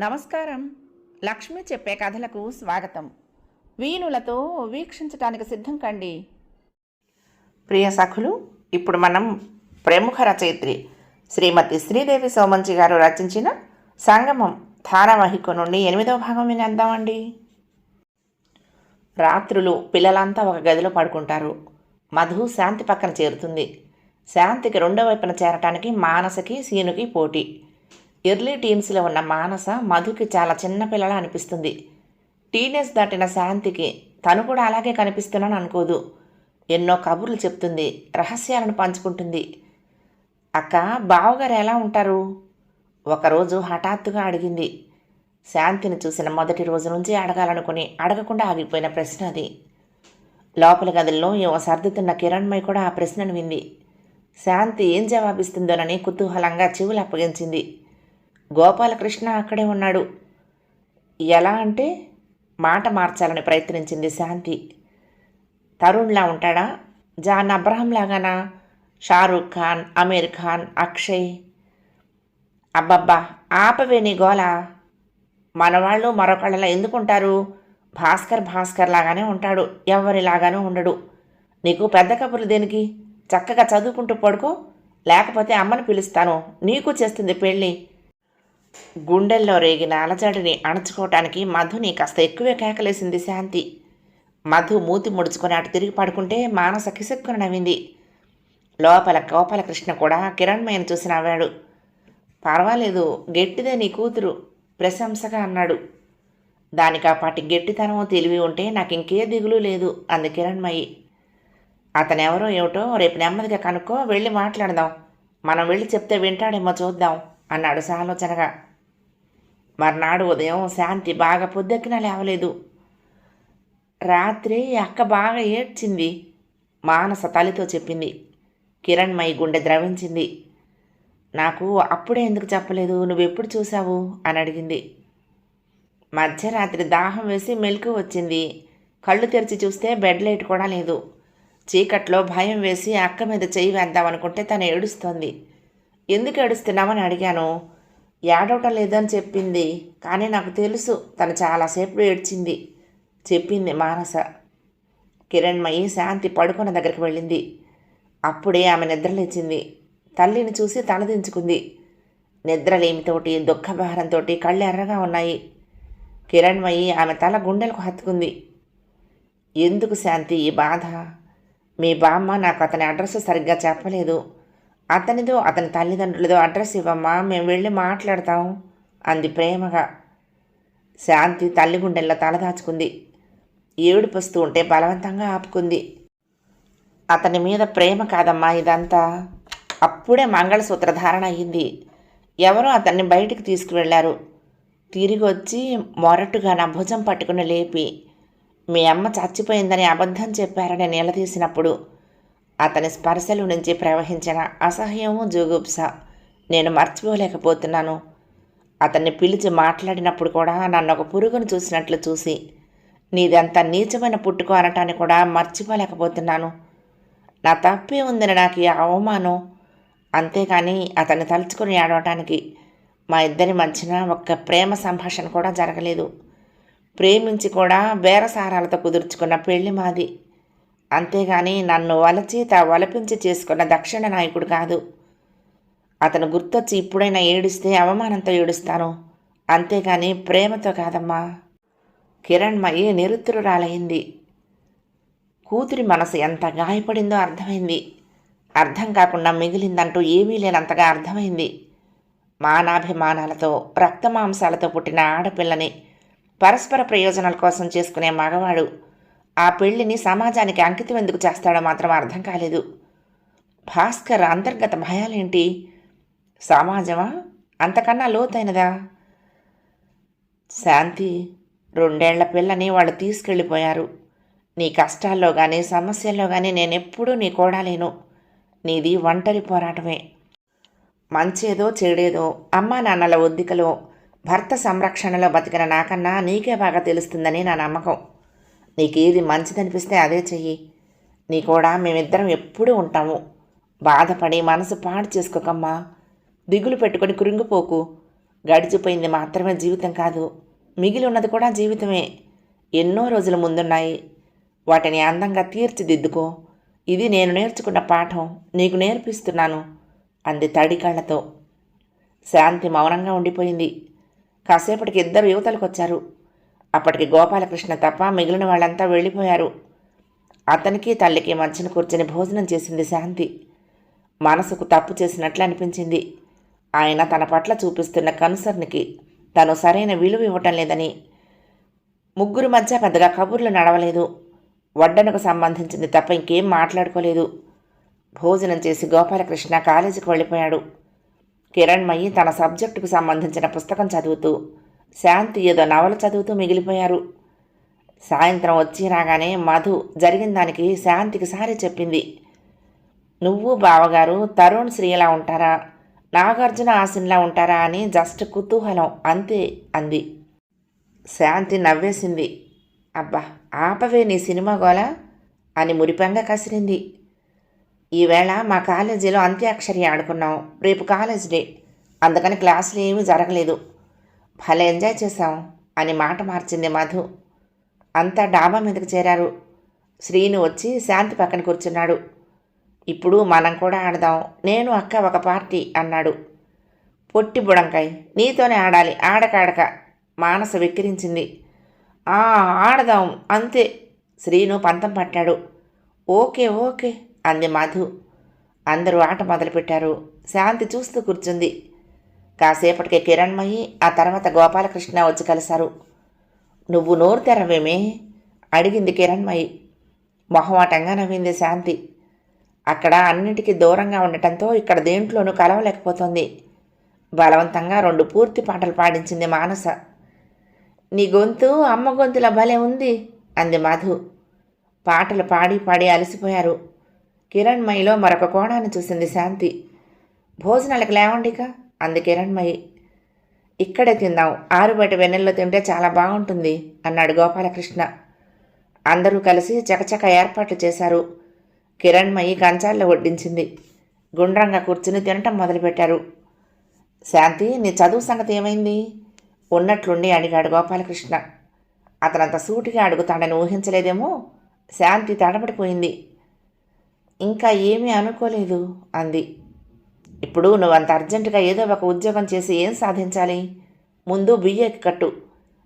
నమస్కారం. లక్ష్మి చెప్పే కథలకు స్వాగతం. వీణులతో వీక్షించటానికి సిద్ధం కండి. ప్రియ సఖులు, ఇప్పుడు మనం ప్రముఖ రచయిత్రి శ్రీమతి శ్రీదేవి సోమంచి గారు రచించిన సంగమం ధారావాహిక నుండి 8వ భాగం వినేద్దామండి. రాత్రులు పిల్లలంతా ఒక గదిలో పడుకుంటారు. మధు శాంతి పక్కన చేరుతుంది. శాంతికి రెండో వైపున చేరటానికి మానసకి సీనుకి పోటీ. ఎర్లీ టీన్స్లో ఉన్న మానస మధుకి చాలా చిన్నపిల్లలా అనిపిస్తుంది. టీనేజ్ దాటిన శాంతికి తను కూడా అలాగే కనిపిస్తున్నాను అనుకోదు. ఎన్నో కబుర్లు చెప్తుంది, రహస్యాలను పంచుకుంటుంది. అక్క, బావగారు ఎలా ఉంటారు? ఒకరోజు హఠాత్తుగా అడిగింది. శాంతిని చూసిన మొదటి రోజు నుంచి అడగాలనుకుని అడగకుండా ఆగిపోయిన ప్రశ్న అది. లోపల గదుల్లో ఏవో సర్దుతున్న కిరణ్మయి కూడా ఆ ప్రశ్నను వింది. శాంతి ఏం జవాబిస్తుందోనని కుతూహలంగా చెవులు అప్పగించింది. గోపాలకృష్ణ అక్కడే ఉన్నాడు. ఎలా అంటే మాట మార్చాలని ప్రయత్నించింది శాంతి. తరుణ్లా ఉంటాడా? జాన్ అబ్రహం లాగానా? షారూక్ ఖాన్, అమీర్ ఖాన్, అక్షయ్? అబ్బబ్బా, ఆపవే నీ గోల. మనవాళ్ళు మరొకళ్ళలా ఎందుకుంటారు? భాస్కర్ లాగానే ఉంటాడు, ఎవరిలాగానూ ఉండడు. నీకు పెద్ద కబుర్లు దేనికి? చక్కగా చదువుకుంటూ పడుకో, లేకపోతే అమ్మని పిలుస్తాను, నీకు చేస్తుంది పెళ్ళి. గుండెల్లో రేగిన అలజడిని అణుచుకోవటానికి మధుని కాస్త ఎక్కువే కేకలేసింది శాంతి. మధు మూతి ముడుచుకొని అటు తిరిగి పడుకుంటే మానస కిసక్కున నవ్వింది. లోపల గోపాలకృష్ణ కూడా కిరణ్మయ్యను చూసి నవ్వాడు. పర్వాలేదు, గట్టిదే నీ కూతురు, ప్రశంసగా అన్నాడు. దానికి ఆ పాటి గట్టితనం తెలివి ఉంటే నాకు ఇంకే దిగులు లేదు అంది కిరణ్మయి. అతనెవరో ఏమిటో రేపు నెమ్మదిగా కనుక్కో, వెళ్ళి మాట్లాడదాం. మనం వెళ్ళి చెప్తే వింటాడేమో చూద్దాం అన్నాడు సాలోచనగా. మర్నాడు ఉదయం శాంతి బాగా పొద్దెక్కినా లేవలేదు. రాత్రి అక్క బాగా ఏడ్చింది, మానస తల్లితో చెప్పింది. కిరణ్మయి గుండె ద్రవించింది. నాకు అప్పుడే ఎందుకు చెప్పలేదు, నువ్వెప్పుడు చూసావు అని అడిగింది. మధ్యరాత్రి దాహం వేసి మెలకు వచ్చింది. కళ్ళు తెరిచి చూస్తే బెడ్ లైట్ కూడా లేదు. చీకట్లో భయం వేసి అక్క మీద చెయ్యి వేద్దామనుకుంటే తను ఏడుస్తోంది. ఎందుకు ఏడుస్తున్నామని అడిగాను. ఏడవటం లేదని చెప్పింది, కానీ నాకు తెలుసు తను చాలాసేపు ఏడ్చింది చెప్పింది మానస. కిరణ్మయి శాంతి పడుకున్న దగ్గరికి వెళ్ళింది. అప్పుడే ఆమె నిద్రలేచింది. తల్లిని చూసి తలదించుకుంది. నిద్రలేమితోటి దుఃఖభారంతో కళ్ళు ఎర్రగా ఉన్నాయి. కిరణ్మయి ఆమె తల గుండెలకు హత్తుకుంది. ఎందుకు శాంతి ఈ బాధ? మీ బామ్మ నాకు అతని అడ్రస్ సరిగ్గా చెప్పలేదు. అతనిదో అతని తల్లిదండ్రులదో అడ్రస్ ఇవ్వమ్మా, మేము వెళ్ళి మాట్లాడతాం అంది ప్రేమగా. శాంతి తల్లి గుండెల్లో తలదాచుకుంది. ఏడుపొస్తూ ఉంటే బలవంతంగా ఆపుకుంది. అతని మీద ప్రేమ కాదమ్మా ఇదంతా. అప్పుడే మంగళసూత్ర ధారణ అయ్యింది. ఎవరో అతన్ని బయటికి తీసుకువెళ్లారు. తిరిగి వచ్చి మొరటుగా నా భుజం పట్టుకుని లేపి మీ అమ్మ చచ్చిపోయిందని అబద్ధం చెప్పారని నిలదీసినప్పుడు అతని స్పర్శల నుంచి ప్రవహించిన అసహ్యము, జుగుప్స నేను మర్చిపోలేకపోతున్నాను. అతన్ని పిలిచి మాట్లాడినప్పుడు కూడా నన్ను ఒక పురుగును చూసినట్లు చూసి నీదంతా నీచమైన పుట్టుకో అనటాన్ని కూడా మర్చిపోలేకపోతున్నాను. నా తప్పే ఉందని నాకు ఈ అవమానం. అంతేకాని అతన్ని తలుచుకొని ఆడవటానికి మా ఇద్దరి మధ్యన ఒక్క ప్రేమ సంభాషణ కూడా జరగలేదు. ప్రేమించి కూడా బేరసారాలతో కుదుర్చుకున్న పెళ్లి మాది. అంతేగాని నన్ను వలచి వలపించి చేసుకున్న దక్షిణ నాయకుడు కాదు. అతను గుర్తొచ్చి ఇప్పుడైనా ఏడిస్తే అవమానంతో ఏడుస్తాను, అంతేగాని ప్రేమతో కాదమ్మా. కిరణ్మయి నిరుత్తరురాలైంది. కూతురి మనసు ఎంత గాయపడిందో అర్థమైంది. అర్థం కాకుండా మిగిలిందంటూ ఏమీ లేనంతగా అర్థమైంది. మానాభిమానాలతో రక్తమాంసాలతో పుట్టిన ఆడపిల్లని పరస్పర ప్రయోజనాల కోసం చేసుకునే మగవాడు ఆ పెళ్లిని సమాజానికి అంకితం ఎందుకు చేస్తాడో మాత్రం అర్థం కాలేదు. భాస్కర్ అంతర్గత భయాలేంటి? సమాజమా? అంతకన్నా లోతైనదా? శాంతి, 2 ఏళ్ల పిల్లని వాళ్ళు తీసుకెళ్ళిపోయారు. నీ కష్టాల్లో కానీ సమస్యల్లో కానీ నేనెప్పుడూ నీ కోడలేను. నీది ఒంటరి పోరాటమే. మంచేదో చెడేదో అమ్మా నాన్నల ఒద్దికలో భర్త సంరక్షణలో బతికిన నాకన్నా నీకే బాగా తెలుస్తుందని నా నమ్మకం. నీకేది మంచిదనిపిస్తే అదే చెయ్యి. నీ కూడా మేమిద్దరం ఎప్పుడూ ఉంటాము. బాధపడి మనసు పాడు చేసుకోకమ్మా. దిగులు పెట్టుకొని కృంగిపోకు. గడిచిపోయింది మాత్రమే జీవితం కాదు, మిగిలి ఉన్నది కూడా జీవితమే. ఎన్నో రోజులు ముందున్నాయి. వాటిని అందంగా తీర్చిదిద్దుకో. ఇది నేను నేర్చుకున్న పాఠం, నీకు నేర్పిస్తున్నాను అంది తడి కళ్ళతో. శాంతి మౌనంగా ఉండిపోయింది. కాసేపటికి ఇద్దరు యువతలకొచ్చారు. అప్పటికి గోపాలకృష్ణ తప్ప మిగిలిన వాళ్ళంతా వెళ్ళిపోయారు. అతనికి తల్లికి మధ్యన కూర్చొని భోజనం చేసింది శాంతి. మనసుకు తప్పు చేసినట్లు అనిపించింది. ఆయన తన పట్ల చూపిస్తున్న కనుసరణకి తను సరైన విలువ ఇవ్వటం లేదని. ముగ్గురు మధ్య పెద్దగా కబుర్లు నడవలేదు. వడ్డనకు సంబంధించింది తప్ప ఇంకేం మాట్లాడుకోలేదు. భోజనం చేసి గోపాలకృష్ణ కాలేజీకి వెళ్ళిపోయాడు. కిరణ్మయి తన సబ్జెక్టుకు సంబంధించిన పుస్తకం చదువుతూ, శాంతి ఏదో నవల చదువుతూ మిగిలిపోయారు. సాయంత్రం వచ్చి రాగానే మధు జరిగిన దానికి శాంతికి సారీ చెప్పింది. నువ్వు బావగారు తరుణ్ శ్రీలా ఉంటారా, నాగార్జున ఆసిన్లా ఉంటారా అని జస్ట్ కుతూహలం అంతే అంది. శాంతి నవ్వేసింది. అబ్బా ఆపవే నీ సినిమా గోల అని మురిపంగా కసిరింది. ఈవేళ మా కాలేజీలో అంత్యాక్షరి ఆడుకున్నాం. రేపు కాలేజ్ డే, అందుకని క్లాసులు ఏమీ జరగలేదు. భలే ఎంజాయ్ చేశాం అని మాట మార్చింది మధు. అంతా డాబా మీదకి చేరారు. శ్రీను వచ్చి శాంతి పక్కన కూర్చున్నాడు. ఇప్పుడు మనం కూడా ఆడదాం, నేను అక్క ఒక పార్టీ అన్నాడు. పొట్టి బుడంకాయ్, నీతోనే ఆడాలి, ఆడకాడక మానస వెక్కిరించింది. ఆడదాం అంతే శ్రీను పంతం పట్టాడు. ఓకే ఓకే అంది మధు. అందరూ ఆట మొదలుపెట్టారు. శాంతి చూస్తూ కూర్చుంది. కాసేపటికి కిరణ్మయి, ఆ తర్వాత గోపాలకృష్ణ వచ్చి కలిశారు. నువ్వు నోరు తెరవేమే అడిగింది కిరణ్మయి. మొహమాటంగా నవ్వింది శాంతి. అక్కడ అన్నిటికీ దూరంగా ఉండటంతో ఇక్కడ దేంట్లోనూ కలవలేకపోతుంది. బలవంతంగా 2 పూర్తి పాటలు పాడించింది మానస. నీ గొంతు అమ్మ గొంతుల భలే ఉంది అంది మధు. పాటలు పాడి పాడి అలసిపోయారు. కిరణ్మయిలో మరొక కోణాన్ని చూసింది శాంతి. భోజనాలకు లేవండిక అంది కిరణ్మయి. ఇక్కడే తిందాం, ఆరుబయట వెన్నెల్లో తింటే చాలా బాగుంటుంది అన్నాడు గోపాలకృష్ణ. అందరూ కలిసి చకచక ఏర్పాట్లు చేశారు. కిరణ్మయి కంచాల్లో వడ్డించింది. గుండ్రంగా కూర్చుని తినటం మొదలుపెట్టారు. శాంతి, నీ చదువు సంగతి ఏమైంది ఉన్నట్లుండి అడిగాడు గోపాలకృష్ణ. అతనంత సూటిగా అడుగుతాడని ఊహించలేదేమో. శాంతి తడబడిపోయింది. ఇంకా ఏమీ అనుకోలేదు అంది. ఇప్పుడు నువ్వంత అర్జెంటుగా ఏదో ఒక ఉద్యోగం చేసి ఏం సాధించాలి? ముందు బిఏకి కట్టు.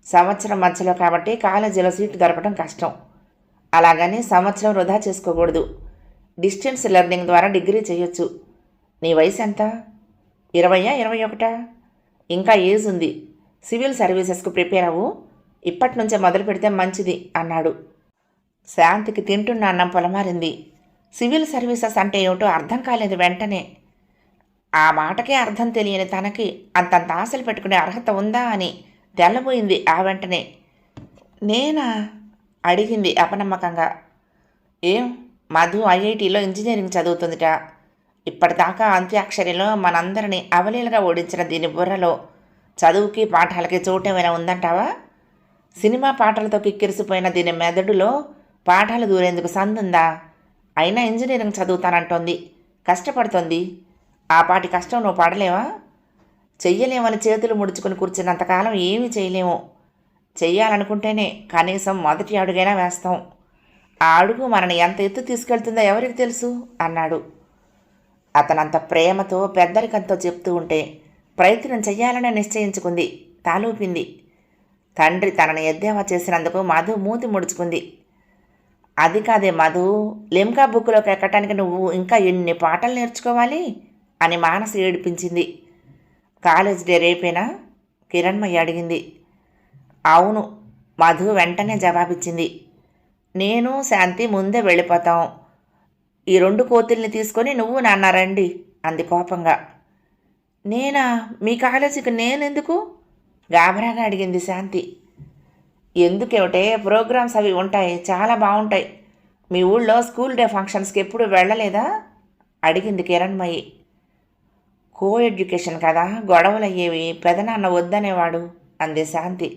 సంవత్సరం మధ్యలో కాబట్టి కాలేజీలో సీటు దొరకడం కష్టం. అలాగని సంవత్సరం వృధా చేసుకోకూడదు. డిస్టెన్స్ లెర్నింగ్ ద్వారా డిగ్రీ చేయొచ్చు. నీ వయసు ఎంత? 20 21? ఇంకా ఏజ్ ఉంది. సివిల్ సర్వీసెస్కు ప్రిపేర్ అవ్వు. ఇప్పటి నుంచే మొదలు పెడితే మంచిది అన్నాడు. శాంతికి తింటున్న అన్నం పొలమారింది. సివిల్ సర్వీసెస్ అంటే ఏమిటో అర్థం కాలేదు వెంటనే. ఆ మాటకే అర్థం తెలియని తనకి అంతంత ఆశలు పెట్టుకునే అర్హత ఉందా అని తెల్లబోయింది ఆ వెంటనే. నేనా అడిగింది అపనమ్మకంగా. ఏం, మధు ఐఐటీలో ఇంజనీరింగ్ చదువుతుందిట. ఇప్పటిదాకా అంత్యాక్షరిలో మనందరినీ అవలీలగా ఓడించిన దీని బుర్రలో చదువుకి పాఠాలకి చోటేమైనా ఉందంటావా? సినిమా పాటలతో కిక్కిరిసిపోయిన దీని మెదడులో పాఠాలు దూరేందుకు సందుందా? అయినా ఇంజనీరింగ్ చదువుతానంటోంది, కష్టపడుతోంది. ఆ పాటి కష్టం నువ్వు పడలేవా? చెయ్యలేమని చేతులు ముడుచుకుని కూర్చున్నంతకాలం ఏమీ చేయలేము. చెయ్యాలనుకుంటేనే కనీసం మొదటి అడుగైనా వేస్తాం. ఆ అడుగు మనని ఎంత ఎత్తు తీసుకెళ్తుందో ఎవరికి తెలుసు అన్నాడు. అతనంత ప్రేమతో పెద్దరికంతో చెప్తూ ఉంటే ప్రయత్నం చెయ్యాలని నిశ్చయించుకుంది. తాలూపింది. తండ్రి తనని ఎద్దేవా చేసినందుకు మధు మూతి ముడుచుకుంది. అది కాదే మధు, లిమ్కా బుక్లోకి ఎక్కటానికి నువ్వు ఇంకా ఎన్ని పాటలు నేర్చుకోవాలి అని మానస ఏడిపించింది. కాలేజ్ డే రేపేనా? కిరణ్మయ్య అడిగింది. అవును, మధు వెంటనే జవాబిచ్చింది. నేను శాంతి ముందే వెళ్ళిపోతాం. ఈ 2 కోతుల్ని తీసుకొని నువ్వు నాన్న రండి అంది కోపంగా. నేనా? మీ కాలేజీకి నేనెందుకు? గాబరాగా అడిగింది శాంతి. ఎందుకేమిటే, ప్రోగ్రామ్స్ అవి ఉంటాయి, చాలా బాగుంటాయి. మీ ఊళ్ళో స్కూల్ డే ఫంక్షన్స్కి ఎప్పుడు వెళ్ళలేదా అడిగింది కిరణ్మయి. కో ఎడ్యుకేషన్ కదా, గొడవలు అయ్యేవి, పెదనాన్న వద్దనేవాడు అంది శాంతి.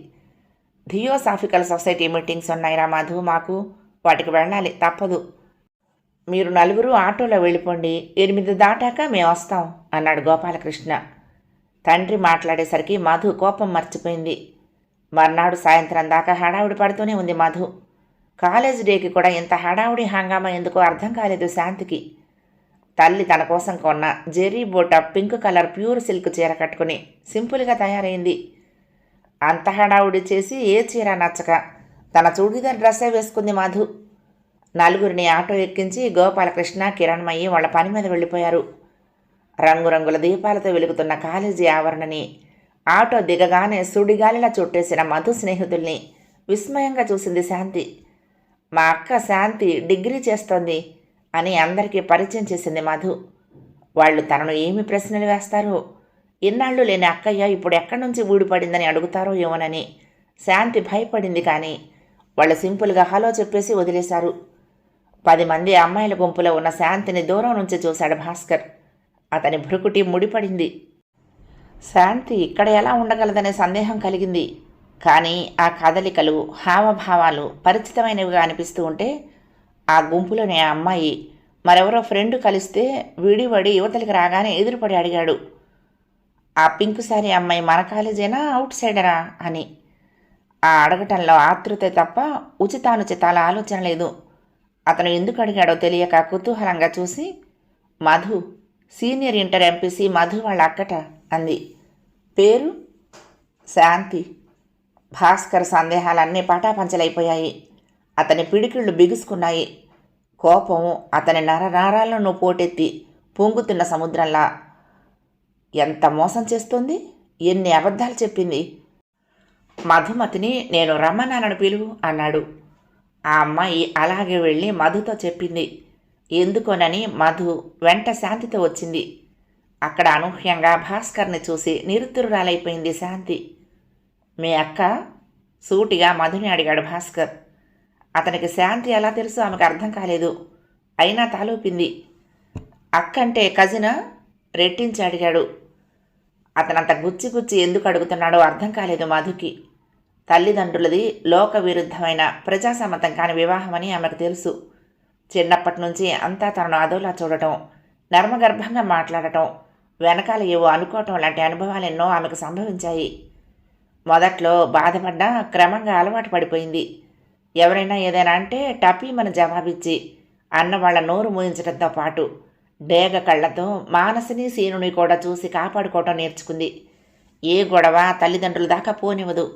థియోసాఫికల్ సొసైటీ మీటింగ్స్ ఉన్నాయిరా మధు మాకు, వాటికి వెళ్ళాలి తప్పదు. మీరు నలుగురు ఆటోలో వెళ్ళిపోండి, 8 దాటాక మేము వస్తాం అన్నాడు గోపాలకృష్ణ. తండ్రి మాట్లాడేసరికి మధు కోపం మర్చిపోయింది. మర్నాడు సాయంత్రం దాకా హడావుడి పడుతూనే ఉంది మధు. కాలేజ్ డేకి కూడా ఇంత హడావుడి హంగామా ఎందుకో అర్థం కాలేదు శాంతికి. తల్లి తన కోసం కొన్న జెర్రీ బోట పింక్ కలర్ ప్యూర్ సిల్క్ చీర కట్టుకుని సింపుల్గా తయారైంది. అంత హడావుడి చేసి ఏ చీర నచ్చక తన చూడీదార్ డ్రెస్సే వేసుకుంది మధు. నలుగురిని ఆటో ఎక్కించి గోపాలకృష్ణ, కిరణ్మయ్యి వాళ్ళ పని మీద వెళ్ళిపోయారు. రంగురంగుల దీపాలతో వెలుగుతున్న కాలేజీ ఆవరణని ఆటో దిగగానే సుడిగాలిలా చుట్టేసిన మధు స్నేహితుల్ని విస్మయంగా చూసింది శాంతి. మా అక్క శాంతి డిగ్రీ చేస్తోంది అని అందరికీ పరిచయం చేసింది మధు. వాళ్ళు తనను ఏమి ప్రశ్నలు వేస్తారో, ఇన్నాళ్ళు లేని అక్కయ్య ఇప్పుడు ఎక్కడి నుంచి ఊడిపడిందని అడుగుతారో ఏమోనని శాంతి భయపడింది. కానీ వాళ్ళు సింపుల్గా హలో చెప్పేసి వదిలేశారు. 10 మంది అమ్మాయిల గుంపులో ఉన్న శాంతిని దూరం నుంచి చూశాడు భాస్కర్. అతని భ్రుకుటి ముడిపడింది. శాంతి ఇక్కడ ఎలా ఉండగలదనే సందేహం కలిగింది. కానీ ఆ కదలికలు, హావభావాలు పరిచితమైనవిగా అనిపిస్తూ ఉంటే ఆ గుంపులోని ఆ అమ్మాయి మరెవరో ఫ్రెండ్ కలిస్తే విడివడి యువతలకి రాగానే ఎదురుపడి అడిగాడు, ఆ పింక్ సారీ అమ్మాయి మన కాలేజేనా, అవుట్ సైడరా అని. ఆ అడగటంలో ఆతృతే తప్ప ఉచితానుచితాల ఆలోచన లేదు. అతను ఎందుకు అడిగాడో తెలియక కుతూహలంగా చూసి, Madhu, senior inter MPC Madhu వాళ్ళ అక్కట అంది. పేరు? శాంతి. భాస్కర్ సందేహాలన్నీ పటాపంచలైపోయాయి. అతని పిడికిళ్ళు బిగుసుకున్నాయి. కోపం అతని నరనారాలను పోటెత్తి పొంగుతున్న సముద్రంలా. ఎంత మోసం చేస్తోంది, ఎన్ని అబద్ధాలు చెప్పింది. మధుమతిని నేను రమ్మన్నానని పిలువు అన్నాడు. ఆ అమ్మాయి అలాగే వెళ్ళి మధుతో చెప్పింది. ఎందుకోనని మధు వెంట శాంతితో వచ్చింది. అక్కడ అనూహ్యంగా భాస్కర్ని చూసి నిరుత్తరురాలైపోయింది శాంతి. మీ అక్క? సూటిగా మధుని అడిగాడు భాస్కర్. అతనికి శాంతి ఎలా తెలుసు ఆమెకు అర్థం కాలేదు. అయినా తాలూపింది. అక్కంటే కజినా? రెట్టించి అడిగాడు. అతనంత గుచ్చి గుచ్చి ఎందుకు అడుగుతున్నాడో అర్థం కాలేదు మధుకి. తల్లిదండ్రులది లోక విరుద్ధమైన ప్రజాసమ్మతం కాని వివాహమని ఆమెకు తెలుసు. చిన్నప్పటి నుంచి అంతా తనను అదోలా చూడటం, నర్మగర్భంగా మాట్లాడటం, వెనకాల ఏవో అనుకోవటం లాంటి అనుభవాలెన్నో ఆమెకు సంభవించాయి. మొదట్లో బాధపడ్డా క్రమంగా అలవాటు పడిపోయింది. ఎవరైనా ఏదైనా అంటే టపీమని జవాబిచ్చి అన్నవాళ్ల నోరు మూయించడంతో పాటు డేగ కళ్లతో మానసిని, సీనుని కూడా చూసి కాపాడుకోవటం నేర్చుకుంది. ఏ గొడవ తల్లిదండ్రుల దాకా పోనివ్వదు.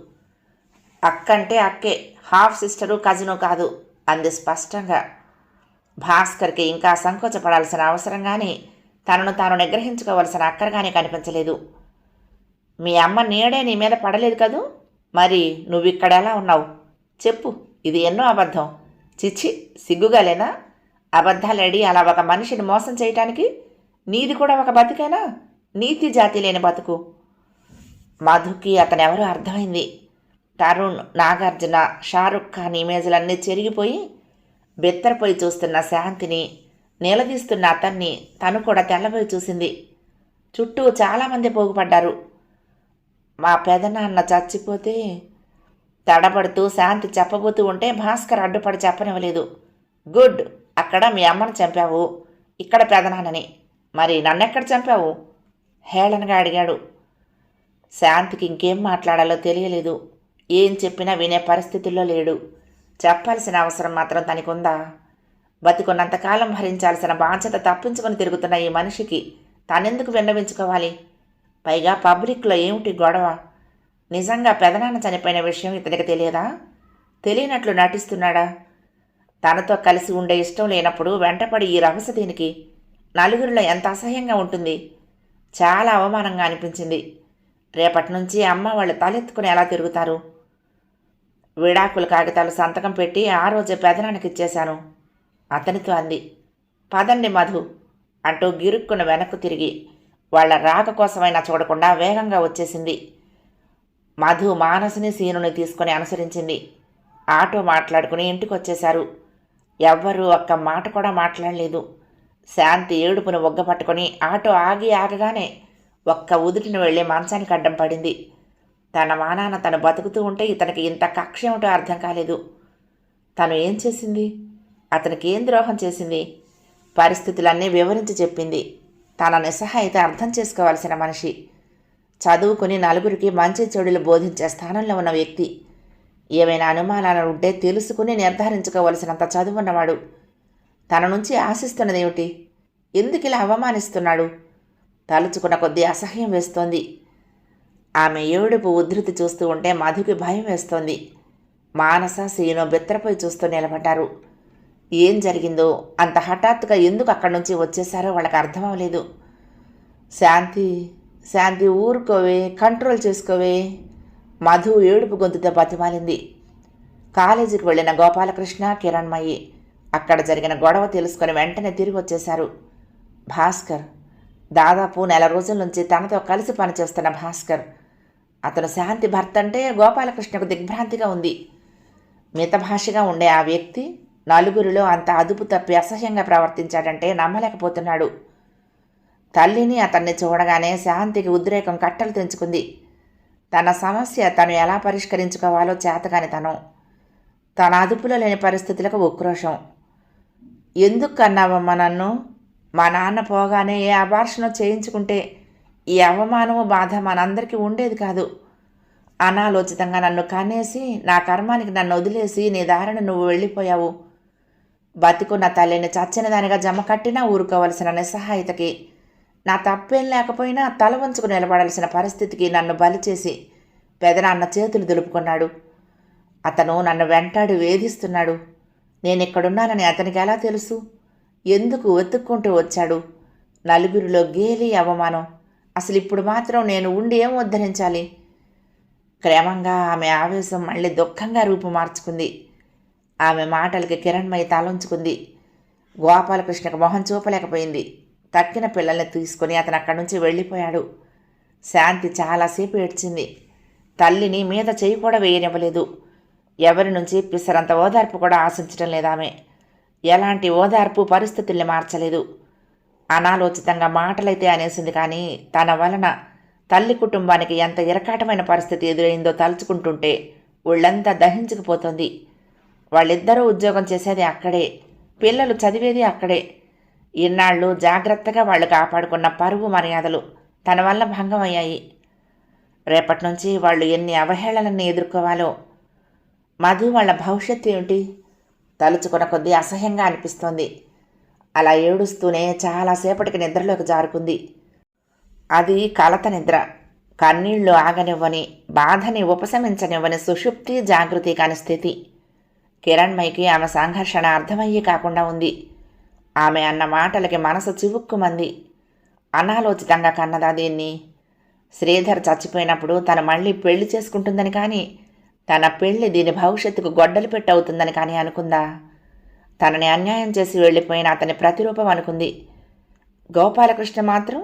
అక్కంటే అక్కే, హాఫ్ సిస్టరు కజిను కాదు అంది స్పష్టంగా. భాస్కర్కి ఇంకా సంకోచపడాల్సిన అవసరం కానీ, తనను తాను నిగ్రహించుకోవలసిన అక్కరగానే కనిపించలేదు. మీ అమ్మ నీడే నీ మీద పడలేదు కదూ, మరి నువ్విక్కడ ఎలా ఉన్నావు చెప్పు. ఇది ఎన్నో అబద్ధం. చిచ్చి, సిగ్గుగా లేదా? అబద్ధాలేడి అలా ఒక మనిషిని మోసం చేయటానికి? నీది కూడా ఒక బతుకేనా? నీతి జాతి లేని బతుకు. మధుకి అతనెవరో అర్థమైంది. తరుణ్, నాగార్జున, షారుఖ్ ఖాన్ ఇమేజ్లన్నీ చెరిగిపోయి బెత్తరపోయి చూస్తున్న శాంతిని, నిలదీస్తున్న అతన్ని తను కూడా తెల్లబోయి చూసింది. చుట్టూ చాలామంది పోగుపడ్డారు. మా పెదనాన్న చచ్చిపోతే తడబడుతూ శాంతి చెప్పబోతూ ఉంటే భాస్కర్ అడ్డుపడి చెప్పనివ్వలేదు. గుడ్, అక్కడ మీ అమ్మను చంపావు, ఇక్కడ పెదనాన్నని. మరి నన్నెక్కడ చంపావు? హేళనగా అడిగాడు. శాంతికి ఇంకేం మాట్లాడాలో తెలియలేదు. ఏం చెప్పినా వినే పరిస్థితుల్లో లేడు. చెప్పాల్సిన అవసరం మాత్రం తనకుందా? బతికున్నంతకాలం భరించాల్సిన బాధ్యత తప్పించుకొని తిరుగుతున్న ఈ మనిషికి తనెందుకు విన్నవించుకోవాలి? పైగా పబ్లిక్లో ఏమిటి గొడవ? నిజంగా పెదనాన్న చనిపోయిన విషయం ఇతనికి తెలియదా? తెలియనట్లు నటిస్తున్నాడా? తనతో కలిసి ఉండే ఇష్టం లేనప్పుడు వెంటపడి ఈ రహస్య దీనికి? నలుగురిలో ఎంత అసహ్యంగా ఉంటుంది. చాలా అవమానంగా అనిపించింది. రేపటి నుంచి అమ్మ వాళ్ళు తలెత్తుకుని ఎలా తిరుగుతారు? విడాకుల కాగితాలు సంతకం పెట్టి ఆ రోజే పెదనానికి ఇచ్చేశాను అతనితో అంది. పదండి మధు అంటూ గిరుక్కున వెనక్కు తిరిగి వాళ్ల రాక కోసమైనా చూడకుండా వేగంగా వచ్చేసింది. మధు మానసిని, సీనుని తీసుకుని అనుసరించింది. ఆటో మాట్లాడుకుని ఇంటికి వచ్చేశారు. ఎవ్వరూ ఒక్క మాట కూడా మాట్లాడలేదు. శాంతి ఏడుపును ఒగ్గపట్టుకుని ఆటో ఆగగానే ఒక్క ఉదుటిని వెళ్ళి మంచానికి అడ్డం పడింది. తన మానాన తను బతుకుతూ ఉంటే ఇతనికి ఇంత కక్ష ఏమిటో అర్థం కాలేదు. తను ఏం చేసింది? అతనికి ఏం ద్రోహం చేసింది? పరిస్థితులన్నీ వివరించి చెప్పింది. తన నిస్సహాయత అర్థం చేసుకోవాల్సిన మనిషి, చదువుకుని నలుగురికి మంచి చెడులు బోధించే స్థానంలో ఉన్న వ్యక్తి, ఏమైనా అనుమానాలు ఉంటే తెలుసుకుని నిర్ధారించుకోవలసినంత చదువున్నవాడు తన నుంచి ఆశిస్తున్నదేమిటి? ఎందుకు ఇలా అవమానిస్తున్నాడు? తలుచుకున్న కొద్దీ అసహ్యం వేస్తోంది. ఆమె ఏడుపు ఉధృతి చూస్తూ ఉంటే మధుకి భయం వేస్తోంది. మానస, సీను బిత్తరపోయి చూస్తూ నిలబడ్డారు. ఏం జరిగిందో, అంత హఠాత్తుగా ఎందుకు అక్కడి నుంచి వచ్చేశారో వాళ్ళకి అర్థం అవ్వలేదు. శాంతి, శాంతి, ఊరుకోవే, కంట్రోల్ చేసుకోవే, మధు ఏడుపు గొంతుతో బతిమాలింది. కాలేజీకి వెళ్ళిన గోపాలకృష్ణ, కిరణ్మయి అక్కడ జరిగిన గొడవ తెలుసుకొని వెంటనే తిరిగి వచ్చేశారు. భాస్కర్, దాదాపు 4 రోజుల నుంచి తనతో కలిసి పనిచేస్తున్న భాస్కర్, అతను శాంతి భర్త అంటే గోపాలకృష్ణకు దిగ్భ్రాంతిగా ఉంది. మితభాషగా ఉండే ఆ వ్యక్తి నలుగురిలో అంత అదుపు తప్పి అసహ్యంగా ప్రవర్తించాడంటే నమ్మలేకపోతున్నాడు. తల్లిని అతన్ని చూడగానే శాంతికి ఉద్రేకం కట్టలు తెంచుకుంది. తన సమస్య తను ఎలా పరిష్కరించుకోవాలో చేతగాని తన అదుపులో లేని పరిస్థితులకు ఉక్రోషం. ఎందుకు కన్నావమ్మా నన్ను? మా నాన్న పోగానే ఏ అబార్షణో చేయించుకుంటే ఈ అవమానము, బాధ మనందరికీ ఉండేది కాదు. అనాలోచితంగా నన్ను కనేసి నా కర్మానికి నన్ను వదిలేసి నీ దారిని నువ్వు వెళ్ళిపోయావు. బతికున్న తల్లిని చచ్చిన దానిగా జమ కట్టినా ఊరుకోవలసిన నిస్సహాయతకి, నా తప్పేం లేకపోయినా తల వంచుకు నిలబడాల్సిన పరిస్థితికి నన్ను బలి చేసి పెదనాన్న చేతులు దులుపుకున్నాడు. అతను నన్ను వెంటాడి వేధిస్తున్నాడు. నేనిక్కడున్నానని అతనికి ఎలా తెలుసు? ఎందుకు వెతుక్కుంటూ వచ్చాడు? నలుగురిలో గేలి, అవమానం. అసలు ఇప్పుడు మాత్రం నేను ఉండి ఏం ఉద్ధరించాలి? క్రమంగా ఆమె ఆవేశం మళ్ళీ దుఃఖంగా రూపు మార్చుకుంది. ఆమె మాటలకి కిరణ్మయి తలంచుకుంది. గోపాలకృష్ణకు మొహం చూపలేకపోయింది. తక్కిన పిల్లల్ని తీసుకుని అతను అక్కడి నుంచి వెళ్ళిపోయాడు. శాంతి చాలాసేపు ఏడ్చింది. తల్లిని మీద చేయి కూడా వేయనివ్వలేదు. ఎవరి నుంచి పిసరంత ఓదార్పు కూడా ఆశించడం లేదామె. ఎలాంటి ఓదార్పు పరిస్థితుల్ని మార్చలేదు. అనాలోచితంగా మాటలైతే అనేసింది, కానీ తన వలన తల్లి కుటుంబానికి ఎంత ఇరకాటమైన పరిస్థితి ఎదురైందో తలుచుకుంటుంటే ఒళ్ళంతా దహించుకుపోతుంది. వాళ్ళిద్దరూ ఉద్యోగం చేసేది అక్కడే, పిల్లలు చదివేది అక్కడే. ఇన్నాళ్ళు జాగ్రత్తగా వాళ్ళు కాపాడుకున్న పరువు మర్యాదలు తన వల్ల భంగమయ్యాయి. రేపటి నుంచి వాళ్ళు ఎన్ని అవహేళనని ఎదుర్కోవాలో. మధు వాళ్ళ భవిష్యత్తు ఏమిటి? తలుచుకున్న కొద్దీ అసహ్యంగా అనిపిస్తోంది. అలా ఏడుస్తూనే చాలాసేపటికి నిద్రలోకి జారుకుంది. అది కలత నిద్ర. కన్నీళ్లు ఆగనివ్వని, బాధని ఉపశమించనివ్వని సుషుప్తి, జాగృతి కాని స్థితి. కిరణ్మయికి ఆమె సంఘర్షణ అర్థమయ్యి కాకుండా ఉంది. ఆమె అన్న మాటలకి మనసు చివుక్కుమంది. అనాలోచితంగా కన్నదా దీన్ని? శ్రీధర్ చచ్చిపోయినప్పుడు తను మళ్ళీ పెళ్లి చేసుకుంటుందని కానీ, తన పెళ్లి దీని భవిష్యత్తుకు గొడ్డలి పెట్టవుతుందని కానీ అనుకుందా? తనని అన్యాయం చేసి వెళ్ళిపోయిన అతని ప్రతిరూపం అనుకుంది. గోపాలకృష్ణ మాత్రం,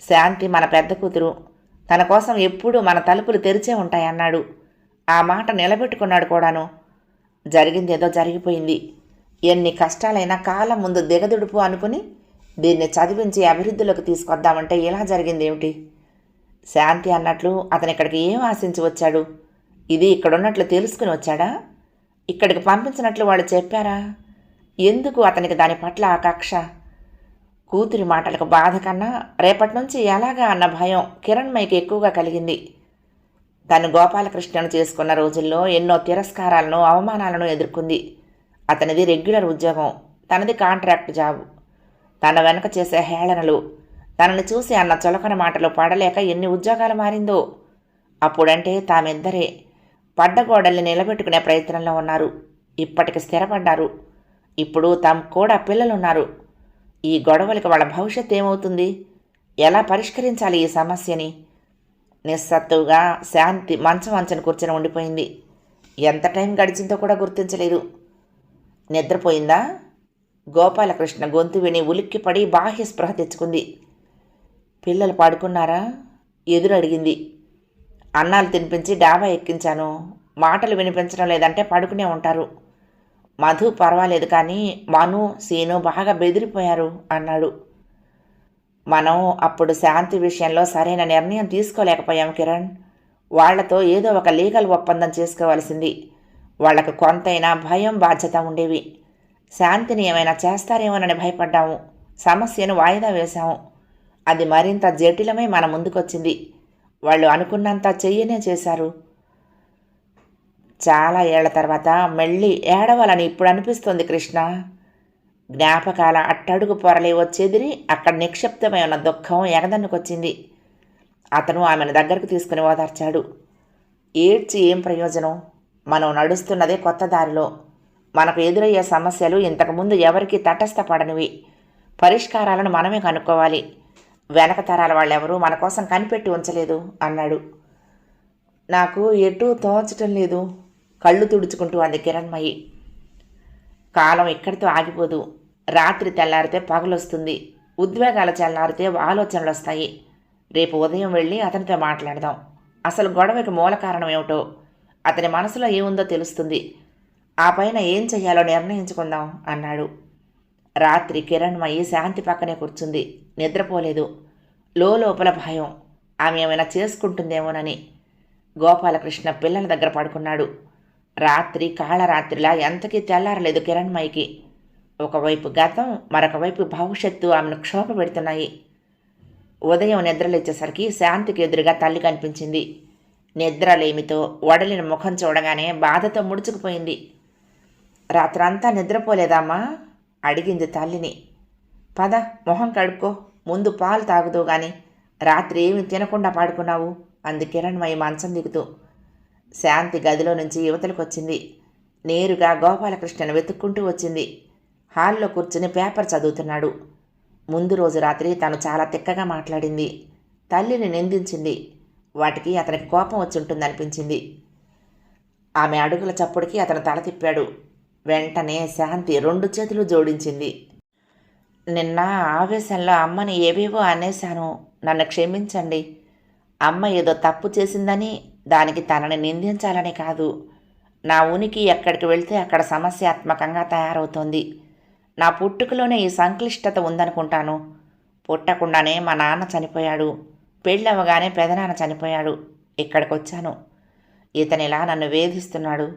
శాంతి మన పెద్ద కూతురు, తన కోసం ఎప్పుడూ మన తలుపులు తెరిచే ఉంటాయన్నాడు. ఆ మాట నిలబెట్టుకున్నాడు కూడాను. జరిగిందేదో జరిగిపోయింది. ఎన్ని కష్టాలైనా కాలం ముందు దిగదుడుపు అనుకుని దీన్ని చదివించి అభివృద్ధిలోకి తీసుకొద్దామంటే ఇలా జరిగిందేమిటి? శాంతి అన్నట్లు అతను ఇక్కడికి ఏం ఆశించి వచ్చాడు? ఇది ఇక్కడున్నట్లు తెలుసుకుని వచ్చాడా? ఇక్కడికి పంపించినట్లు వాళ్ళు చెప్పారా? ఎందుకు అతనికి దాని పట్ల ఆ కక్ష? కూతురి మాటలకు బాధ కన్నా రేపటి నుంచి ఎలాగా అన్న భయం కిరణ్మయికి ఎక్కువగా కలిగింది. తను గోపాలకృష్ణను చేసుకున్న రోజుల్లో ఎన్నో తిరస్కారాలను, అవమానాలను ఎదుర్కొంది. అతనిది రెగ్యులర్ ఉద్యోగం, తనది కాంట్రాక్ట్ జాబ్. తన వెనక చేసే హేళనలు, తనని చూసి అన్న చులకన మాటలు పడలేక ఎన్ని ఉద్యోగాలు మారిందో. అప్పుడంటే తామిద్దరే పడ్డగోడల్ని నిలబెట్టుకునే ప్రయత్నంలో ఉన్నారు. ఇప్పటికి స్థిరపడ్డారు. ఇప్పుడు తమకు కూడా పిల్లలున్నారు. ఈ గొడవలకి వాళ్ళ భవిష్యత్తు ఏమవుతుంది? ఎలా పరిష్కరించాలి ఈ సమస్యని? నిస్సత్తుగా శాంతి మంచం కూర్చొని ఉండిపోయింది. ఎంత టైం గడిచిందో కూడా గుర్తించలేదు. నిద్రపోయిందా? గోపాలకృష్ణ గొంతు విని ఉలిక్కిపడి బాహ్య స్పృహ తెచ్చుకుంది. పిల్లలు పడుకున్నారా? ఎదురు అడిగింది. అన్నాలు తినిపించి డాబా ఎక్కించాను. మాటలు వినిపించడం లేదంటే పడుకునే ఉంటారు. మధు పర్వాలేదు, కానీ మను, సీను బాగా బెదిరిపోయారు అన్నాడు. మనం అప్పుడు శాంతి విషయంలో సరైన నిర్ణయం తీసుకోలేకపోయాం కిరణ్. వాళ్లతో ఏదో ఒక లీగల్ ఒప్పందం చేసుకోవాల్సింది. వాళ్లకు కొంతైనా భయం, బాధ్యత ఉండేవి. శాంతిని ఏమైనా చేస్తారేమోనని భయపడ్డాము. సమస్యను వాయిదా వేశాము. అది మరింత జటిలమై మన ముందుకొచ్చింది. వాళ్ళు అనుకున్నంత చెయ్యనే చేశారు. చాలా ఏళ్ల తర్వాత మళ్ళీ ఏడవాలని ఇప్పుడు అనిపిస్తోంది కృష్ణ. జ్ఞాపకాల అట్టడుగు పొరలే వచ్చేదిరి అక్కడ నిక్షిప్తమై ఉన్న దుఃఖం ఎగదన్నుకొచ్చింది. అతను ఆమెను దగ్గరకు తీసుకుని ఓదార్చాడు. ఏడ్చి ఏం ప్రయోజనం? మనం నడుస్తున్నదే కొత్త దారిలో. మనకు ఎదురయ్యే సమస్యలు ఇంతకుముందు ఎవరికీ తటస్థపడనివి. పరిష్కారాలను మనమే కనుక్కోవాలి. వెనక తరాల వాళ్ళెవరూ మన కోసం కనిపెట్టి ఉంచలేదు అన్నాడు. నాకు ఎటూ తోచటం లేదు, కళ్ళు తుడుచుకుంటూ అంది కిరణ్మయి. కాలం ఇక్కడితో ఆగిపోదు. రాత్రి తెల్లారితే పగలొస్తుంది. ఉద్వేగాలు చల్లారితే ఆలోచనలు వస్తాయి. రేపు ఉదయం వెళ్ళి అతనితో మాట్లాడదాం. అసలు గొడవకి మూల కారణం ఏమిటో, అతని మనసులో ఏముందో తెలుస్తుంది. ఆ పైన ఏం చెయ్యాలో నిర్ణయించుకుందాం అన్నాడు. రాత్రి కిరణ్మయి శాంతి పక్కనే కూర్చుంది. నిద్రపోలేదు. లోపల భయం, ఆమె ఏమైనా చేసుకుంటుందేమోనని. గోపాలకృష్ణ పిల్లల దగ్గర పడుకున్నాడు. రాత్రి కాళరాత్రిలా ఎంతకీ తెల్లారలేదు కిరణ్మయికి. ఒకవైపు గతం, మరొక వైపు భవిష్యత్తు ఆమెను క్షోభ పెడుతున్నాయి. ఉదయం నిద్రలేచేసరికి శాంతికి ఎదురుగా తల్లి కనిపించింది. నిద్రలేమితో వడలిన ముఖం చూడగానే బాధతో ముడుచుకుపోయింది. రాత్రంతా నిద్రపోలేదమ్మా అడిగింది తల్లిని. పద, మొహం కడుక్కో, ముందు పాలు తాగుతూ గాని రాత్రి ఏమి తినకుండా పాడుకున్నావు అంది కిరణ్మయి మంచం దిగుతూ. శాంతి గదిలో నుంచి యువతలకొచ్చింది. నేరుగా గోపాలకృష్ణను వెతుక్కుంటూ వచ్చింది. హాల్లో కూర్చుని పేపర్ చదువుతున్నాడు. ముందు రోజు రాత్రి తను చాలా తిక్కగా మాట్లాడింది. తల్లిని నిందించింది. వాటికి అతనికి కోపం వచ్చుంటుందనిపించింది. ఆమె అడుగుల చప్పుడికి అతను తల తిప్పాడు. వెంటనే శాంతి 2 చేతులు జోడించింది. నిన్న ఆవేశంలో అమ్మని ఏవేవో అనేశాను, నన్ను క్షమించండి. అమ్మ ఏదో తప్పు చేసిందని, దానికి తనని నిందించాలని కాదు. నా ఉనికి ఎక్కడికి వెళ్తే అక్కడ సమస్యాత్మకంగా తయారవుతోంది. నా పుట్టుకలోనే ఈ సంక్లిష్టత ఉందనుకుంటాను. పుట్టకుండానే మా నాన్న చనిపోయాడు. పెళ్ళవగానే పెదనాన్న చనిపోయాడు. ఇక్కడికొచ్చాను. ఇతనిలా నన్ను వేధిస్తున్నాడు.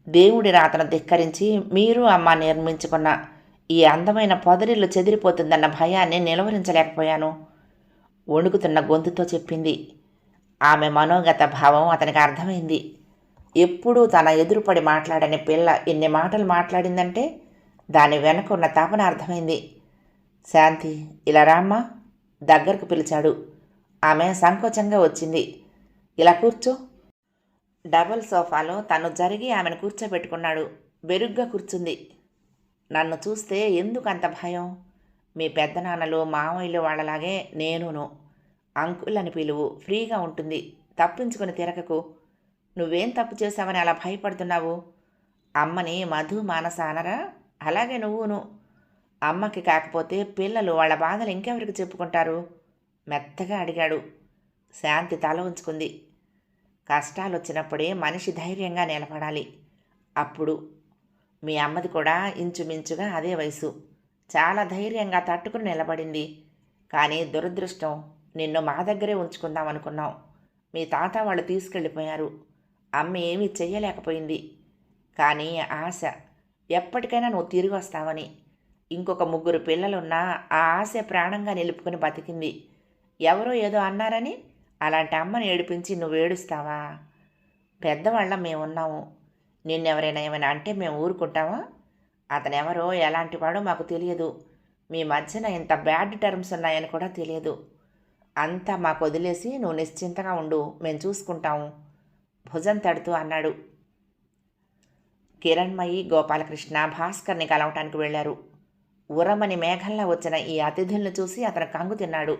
దేవుడి రాతను ధిక్కరించి మీరు అమ్మ నిర్మించుకున్న ఈ అందమైన పొదరిల్లు చెదిరిపోతుందన్న భయాన్ని నిలువరించలేకపోయాను. వణుకుతున్న గొంతుతో చెప్పింది. ఆమె మనోగత భావం అతనికి అర్థమైంది. ఎప్పుడూ తన ఎదురుపడి మాట్లాడని పిల్ల ఇన్ని మాటలు మాట్లాడిందంటే దాని వెనకున్న తపన అర్థమైంది. శాంతి, ఇలా రామ్మా దగ్గరకు పిలిచాడు. ఆమె సంకోచంగా వచ్చింది. ఇలా కూర్చో. డబల్ సోఫాలో తను జరిగి ఆమెను కూర్చోబెట్టుకున్నాడు. బెరుగ్గా కూర్చుంది. నన్ను చూస్తే ఎందుకు అంత భయం? మీ పెద్దనాన్నలు మామయ్యలు వాళ్ళలాగే నేనును. అంకుల్ అని పిలువు, ఫ్రీగా ఉంటుంది. తప్పించుకుని తిరగకు. నువ్వేం తప్పు చేశావని అలా భయపడుతున్నావు? అమ్మని మధు మానస అనరా? అలాగే నువ్వును. అమ్మకి కాకపోతే పిల్లలు వాళ్ళ బాధలు ఇంకెవరికి చెప్పుకుంటారు? మెత్తగా అడిగాడు. శాంతి తల ఉంచుకుంది. కష్టాలు వచ్చినప్పుడే మనిషి ధైర్యంగా నిలబడాలి. అప్పుడు మీ అమ్మది కూడా ఇంచుమించుగా అదే వయసు. చాలా ధైర్యంగా తట్టుకుని నిలబడింది. కానీ దురదృష్టం, నిన్ను మా దగ్గరే ఉంచుకుందాం అనుకున్నాం. మీ తాత వాళ్ళు తీసుకెళ్ళిపోయారు. అమ్మ ఏమీ చెయ్యలేకపోయింది. కానీ ఆశ, ఎప్పటికైనా నువ్వు తిరిగి వస్తావని. ఇంకొక 3 పిల్లలున్నా ఆ ఆశ ప్రాణంగా నిలుపుకుని బతికింది. ఎవరో ఏదో అన్నారని అలాంటి అమ్మని ఏడిపించి నువ్వు ఏడుస్తావా? పెద్దవాళ్ళం మేమున్నాము. నిన్నెవరైనా ఏమైనా అంటే మేము ఊరుకుంటామా? అతనెవరో ఎలాంటివాడో మాకు తెలియదు. మీ మధ్యన ఇంత బ్యాడ్ టర్మ్స్ ఉన్నాయని కూడా తెలియదు. అంతా మాకు వదిలేసి నువ్వు నిశ్చింతగా ఉండు, మేము చూసుకుంటాము భుజం తడుతూ అన్నాడు. కిరణ్మయి, గోపాలకృష్ణ భాస్కర్ని కలవటానికి వెళ్లారు. ఉరమని మేఘంలా వచ్చిన ఈ అతిథులను చూసి అతను కంగు తిన్నాడు.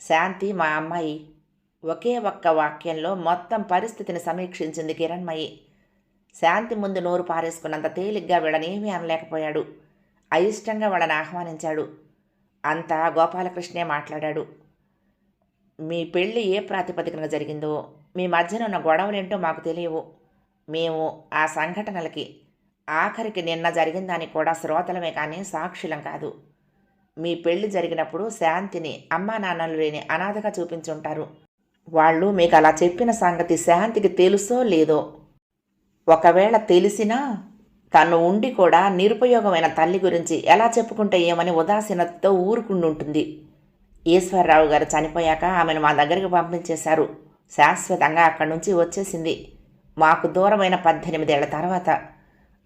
శాంతి మా అమ్మాయి. ఒకే ఒక్క వాక్యంలో మొత్తం పరిస్థితిని సమీక్షించింది కిరణ్మయి. శాంతి ముందు నోరు పారేసుకున్నంత తేలిగ్గా వీళ్ళనేమీ అనలేకపోయాడు. అయిష్టంగా వాళ్ళని ఆహ్వానించాడు. అంతా గోపాలకృష్ణే మాట్లాడాడు. మీ పెళ్ళి ఏ ప్రాతిపదికన జరిగిందో, మీ మధ్యన ఉన్న గొడవలేంటో మాకు తెలియవు. మేము ఆ సంఘటనలకి, ఆఖరికి నిన్న జరిగిన దానికి కూడా శ్రోతలమే కానీ సాక్షులం కాదు. మీ పెళ్లి జరిగినప్పుడు శాంతిని అమ్మా నాన్నలు లేని అనాథగా చూపించుంటారు. వాళ్ళు మీకు అలా చెప్పిన సంగతి శాంతికి తెలుసో లేదో? ఒకవేళ తెలిసినా తను ఉండి కూడా నిరుపయోగమైన తల్లి గురించి ఎలా చెప్పుకుంటే ఏమని ఉదాసీనతతో ఊరుకుండుంటుంది. ఈశ్వరరావు గారు చనిపోయాక ఆమెను మా దగ్గరికి పంపించేశారు. శాశ్వతంగా అక్కడి నుంచి వచ్చేసింది. మాకు దూరమైన 18 ఏళ్ల తర్వాత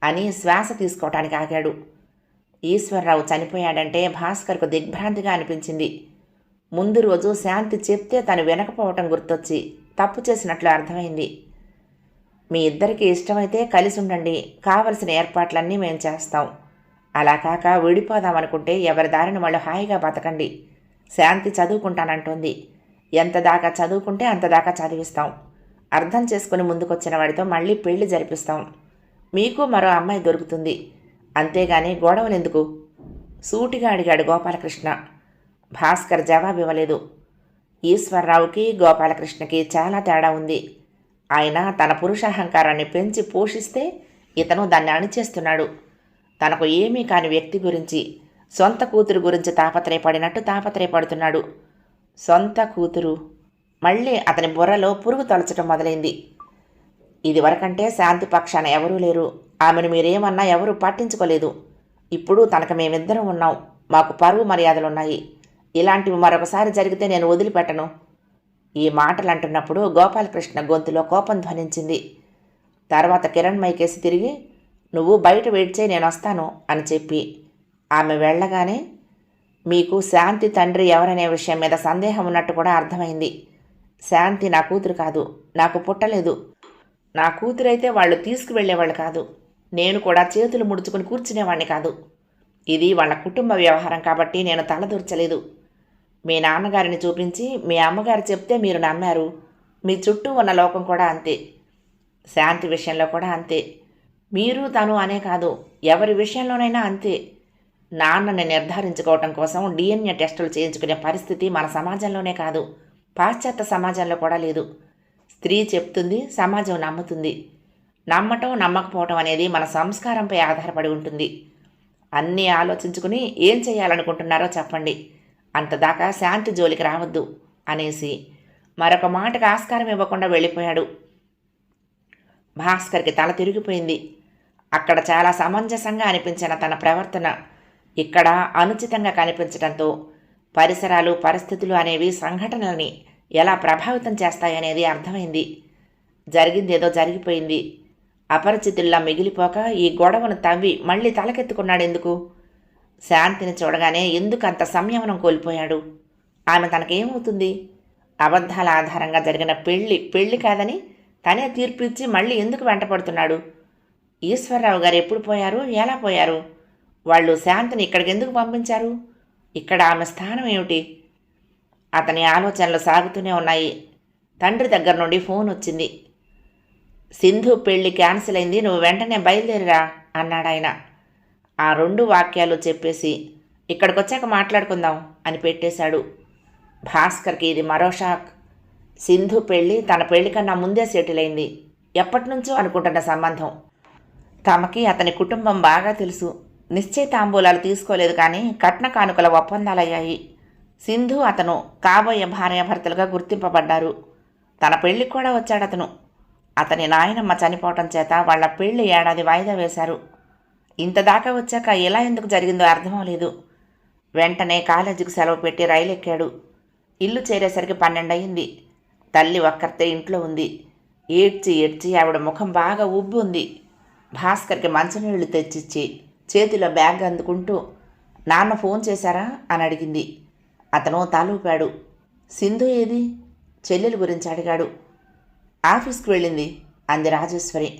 అని శ్వాస తీసుకోవటానికి ఆగాడు. ఈశ్వరరావు చనిపోయాడంటే భాస్కర్కు దిగ్భ్రాంతిగా అనిపించింది. ముందు రోజు శాంతి చెప్తే తను వినకపోవటం గుర్తొచ్చి తప్పు చేసినట్లు అర్థమైంది. మీ ఇద్దరికి ఇష్టమైతే కలిసి ఉండండి, కావలసిన ఏర్పాట్లన్నీ మేం చేస్తాం. అలా కాక విడిపోదామనుకుంటే ఎవరి దారిని వాళ్ళు హాయిగా బతకండి. శాంతి చదువుకుంటానంటోంది. ఎంత దాకా చదువుకుంటే అంతదాకా చదివిస్తాం. అర్థం చేసుకుని ముందుకొచ్చిన వాడితో మళ్ళీ పెళ్లి జరిపిస్తాం. మీకు మరో అమ్మాయి దొరుకుతుంది. అంతేగాని గొడవలెందుకు? సూటిగా అడిగాడు గోపాలకృష్ణ. భాస్కర్ జవాబు ఇవ్వలేదు. ఈశ్వరరావుకి గోపాలకృష్ణకి చాలా తేడా ఉంది. ఆయన తన పురుషాహంకారాన్ని పెంచి పోషిస్తే ఇతను దాన్ని అణిచేస్తున్నాడు. తనకు ఏమీ కాని వ్యక్తి గురించి, సొంత కూతురు గురించి తాపత్రయపడినట్టు తాపత్రయపడుతున్నాడు. సొంత కూతురు మళ్ళీ అతని బుర్రలో పురుగు తొలచడం మొదలైంది. ఇదివరకంటే శాంతి పక్షాన ఎవరూ లేరు. ఆమెను మీరేమన్నా ఎవరూ పట్టించుకోలేదు. ఇప్పుడు తనకు మేమిద్దరం ఉన్నాం. మాకు పరువు మర్యాదలున్నాయి. ఇలాంటివి మరొకసారి జరిగితే నేను వదిలిపెట్టను. ఈ మాటలు అంటున్నప్పుడు గోపాలకృష్ణ గొంతులో కోపం ధ్వనించింది. తర్వాత కిరణ్ మైకేసి తిరిగి, నువ్వు బయట వెయిట్ చేయి, నేను వస్తాను అని చెప్పి ఆమె వెళ్ళగానే మీకు శాంతి తండ్రి ఎవరనే విషయం మీద సందేహం ఉన్నట్టు కూడా అర్థమైంది. శాంతి నా కూతురు కాదు, నాకు పుట్టలేదు. నా కూతురైతే వాళ్ళు తీసుకువెళ్లేవాళ్ళు కాదు. నేను కూడా చేతులు ముడుచుకుని కూర్చునేవాణ్ణి కాదు. ఇది వాళ్ళ కుటుంబ వ్యవహారం కాబట్టి నేను తలదూర్చలేదు. మీ నాన్నగారిని చూపించి మీ అమ్మగారు చెప్తే మీరు నమ్మారు. మీ చుట్టూ ఉన్న లోకం కూడా అంతే. శాంతి విషయంలో కూడా అంతే. మీరు తను అనే కాదు, ఎవరి విషయంలోనైనా అంతే. నాన్నని నిర్ధారించుకోవటం కోసం DNA టెస్టులు చేయించుకునే పరిస్థితి మన సమాజంలోనే కాదు, పాశ్చాత్య సమాజంలో కూడా లేదు. స్త్రీ చెప్తుంది, సమాజం నమ్ముతుంది. నమ్మటం నమ్మకపోవటం అనేది మన సంస్కారంపై ఆధారపడి ఉంటుంది. అన్నీ ఆలోచించుకుని ఏం చేయాలనుకుంటున్నారో చెప్పండి. అంతదాకా శాంతి జోలికి రావద్దు అనేసి మరొక మాటకు ఆస్కారం ఇవ్వకుండా వెళ్ళిపోయాడు. భాస్కర్కి తల తిరిగిపోయింది. అక్కడ చాలా సమంజసంగా అనిపించిన తన ప్రవర్తన ఇక్కడ అనుచితంగా కనిపించడంతో పరిసరాలు, పరిస్థితులు అనేవి సంఘటనల్ని ఎలా ప్రభావితం చేస్తాయనేది అర్థమైంది. జరిగిందేదో జరిగిపోయింది. అపరిచితుల్లా మిగిలిపోక ఈ గొడవను తవ్వి మళ్ళీ తలకెత్తుకున్నాడెందుకు? శాంతిని చూడగానే ఎందుకు అంత సంయమనం కోల్పోయాడు? ఆమె తనకేమవుతుంది? అబద్ధాల ఆధారంగా జరిగిన పెళ్లి కాదని తనే తీర్పు ఇచ్చి మళ్ళీ ఎందుకు వెంటపడుతున్నాడు? ఈశ్వరరావు గారు ఎప్పుడు పోయారు, ఎలా పోయారు? వాళ్ళు శాంతిని ఇక్కడికి ఎందుకు పంపించారు? ఇక్కడ ఆమె స్థానం ఏమిటి? అతని ఆలోచనలు సాగుతూనే ఉన్నాయి. తండ్రి దగ్గర నుండి ఫోన్ వచ్చింది. సింధు పెళ్లి క్యాన్సిల్ అయింది, నువ్వు వెంటనే బయలుదేరిరా అన్నాడాయన. ఆ 2 వాక్యాలు చెప్పేసి ఇక్కడికొచ్చాక మాట్లాడుకుందాం అని పెట్టేశాడు. భాస్కర్కి ఇది మరో షాక్. సింధు పెళ్ళి తన పెళ్లి కన్నా ముందే సెటిల్ అయింది. ఎప్పటినుంచో అనుకుంటున్న సంబంధం. తమకి అతని కుటుంబం బాగా తెలుసు. నిశ్చయితాంబూలాలు తీసుకోలేదు, కానీ కట్న కానుకల ఒప్పందాలయ్యాయి. సింధు అతను కాబోయే భార్యాభర్తలుగా గుర్తింపబడ్డారు. తన పెళ్లికి కూడా వచ్చాడతను. అతని నాయనమ్మ చనిపోవటం చేత వాళ్ల పెళ్లి ఏడాది వాయిదా వేశారు. ఇంతదాకా వచ్చాక ఎలా ఎందుకు జరిగిందో అర్థమవలేదు. వెంటనే కాలేజీకి సెలవు పెట్టి రైలు ఎక్కాడు. ఇల్లు చేరేసరికి 12 అయింది. తల్లి ఒక్కరితే ఇంట్లో ఉంది. ఏడ్చి ఏడ్చి ఆవిడ ముఖం బాగా ఉబ్బి ఉంది. భాస్కర్కి మంచినీళ్లు తెచ్చిచ్చి చేతిలో బ్యాగ్ అందుకుంటూ, నాన్న ఫోన్ చేశారా అని అడిగింది. అతను తలూపాడు. సింధు ఏది? చెల్లెల గురించి అడిగాడు. ఆఫీస్కి వెళ్ళింది అంది రాజేశ్వరి.